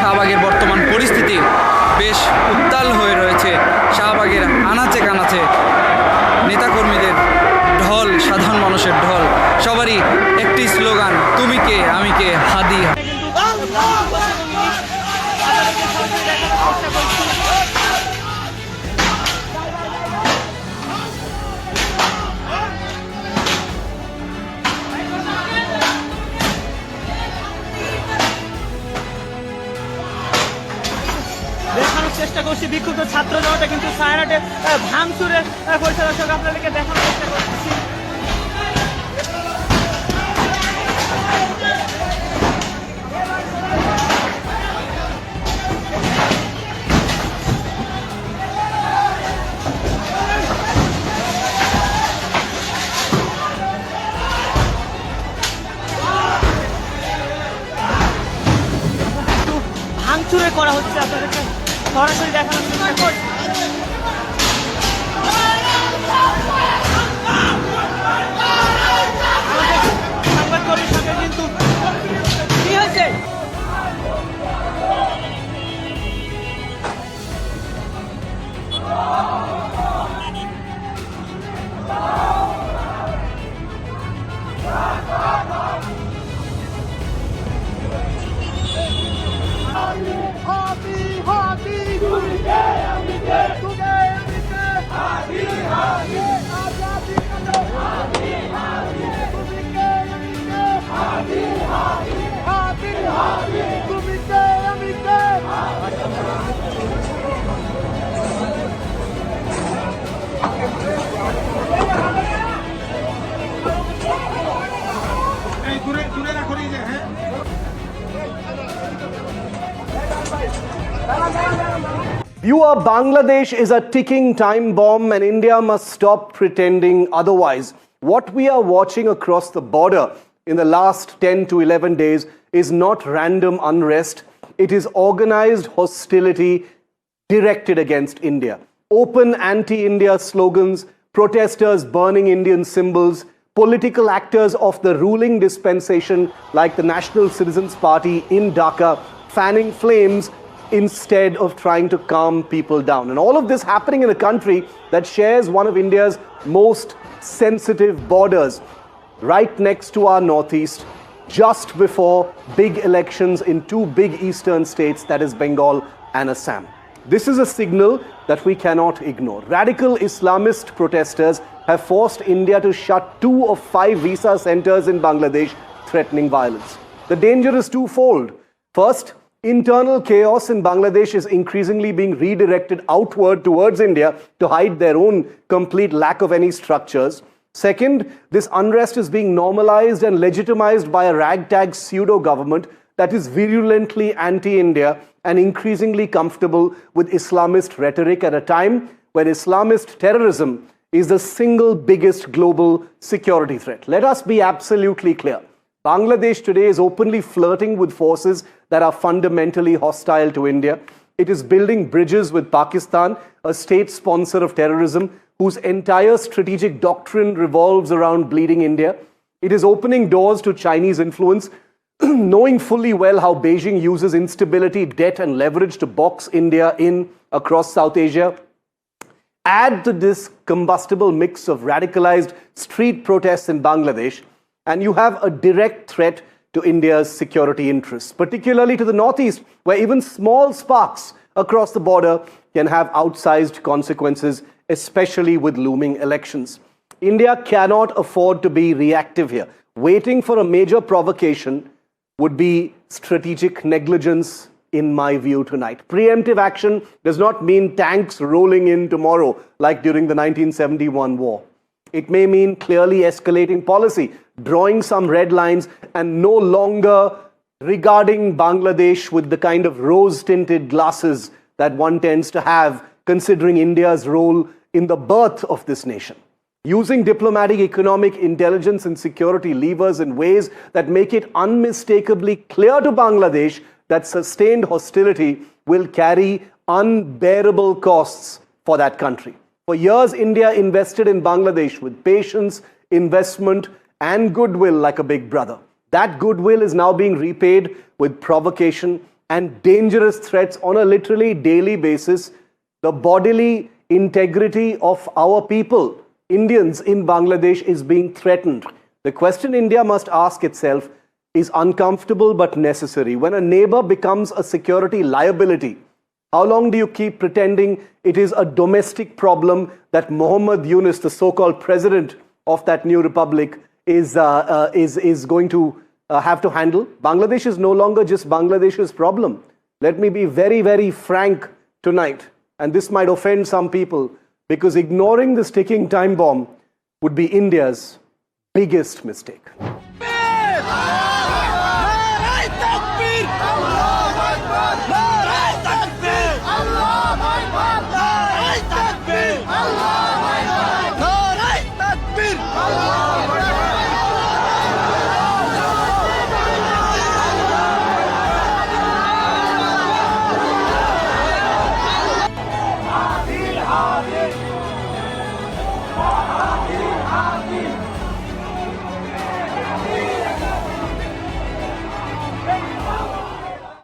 শাহবাগের বর্তমান পরিস্থিতি বেশ উত্তাল হয়ে রয়েছে। শাহবাগের আনাচে কানাচে নেতাকর্মীদের ঢল, সাধারণ মানুষের ঢল, সবারই একটি স্লোগান, তুমি কে আমি কে, হাদি। দেখানোর চেষ্টা করছি বিক্ষুব্ধ ছাত্র জনতা কিন্তু সায়নাটে ভাঙচুরের পরিচালক আপনাদেরকে দেখানোর চেষ্টা করছি। ভাঙচুরে করা হচ্ছে, আপনাদেরকে সরাসরি দেখানোর চেষ্টা করছি। সংবাদকর্মীর সঙ্গে কিন্তু কি হয়েছে? Viewer, Bangladesh is a ticking time bomb and India must stop pretending otherwise. What we are watching across the border in the last 10 to 11 days is not random unrest. It is organized hostility directed against India. Open anti-India slogans, protesters burning Indian symbols, political actors of the ruling dispensation like the National Citizens Party in Dhaka fanning flames instead of trying to calm people down. And all of this happening in a country that shares one of India's most sensitive borders, right next to our northeast, just before big elections in two big eastern states, that is Bengal and Assam. This is a signal that we cannot ignore. Radical Islamist protesters have forced India to shut 2 of 5 visa centers in Bangladesh, threatening violence. The danger is twofold. First, internal chaos in Bangladesh is increasingly being redirected outward towards India to hide their own complete lack of any structures. Second, this unrest is being normalized and legitimized by a ragtag pseudo-government that is virulently anti-India and increasingly comfortable with Islamist rhetoric at a time when Islamist terrorism is the single biggest global security threat. Let us be absolutely clear. Bangladesh today is openly flirting with forces that are fundamentally hostile to India. It is building bridges with Pakistan, a state sponsor of terrorism, whose entire strategic doctrine revolves around bleeding India. It is opening doors to Chinese influence, knowing fully well how Beijing uses instability, debt, and leverage to box India in across South Asia. Add to this combustible mix of radicalized street protests in Bangladesh, and you have a direct threat to India's security interests, particularly to the northeast, where even small sparks across the border can have outsized consequences, especially with looming elections. India cannot afford to be reactive here. Waiting for a major provocation would be strategic negligence, in my view, tonight. Preemptive action does not mean tanks rolling in tomorrow, like during the 1971 war. It may mean clearly escalating policy, drawing some red lines, and no longer regarding Bangladesh with the kind of rose-tinted glasses that one tends to have, considering India's role in the birth of this nation. Using diplomatic, economic, intelligence, and security levers in ways that make it unmistakably clear to Bangladesh that sustained hostility will carry unbearable costs for that country. For years, India invested in Bangladesh with patience, investment, and goodwill like a big brother. That goodwill is now being repaid with provocation and dangerous threats on a literally daily basis. The bodily integrity of our people, Indians in Bangladesh, is being threatened. The question India must ask itself is uncomfortable but necessary. When a neighbor becomes a security liability, how long do you keep pretending it is a domestic problem that Muhammad Yunus, the so-called president of that new republic, is going to have to handle? Bangladesh is no longer just Bangladesh's problem. Let me be very, very frank tonight, and this might offend some people, because ignoring this ticking time bomb would be India's biggest mistake.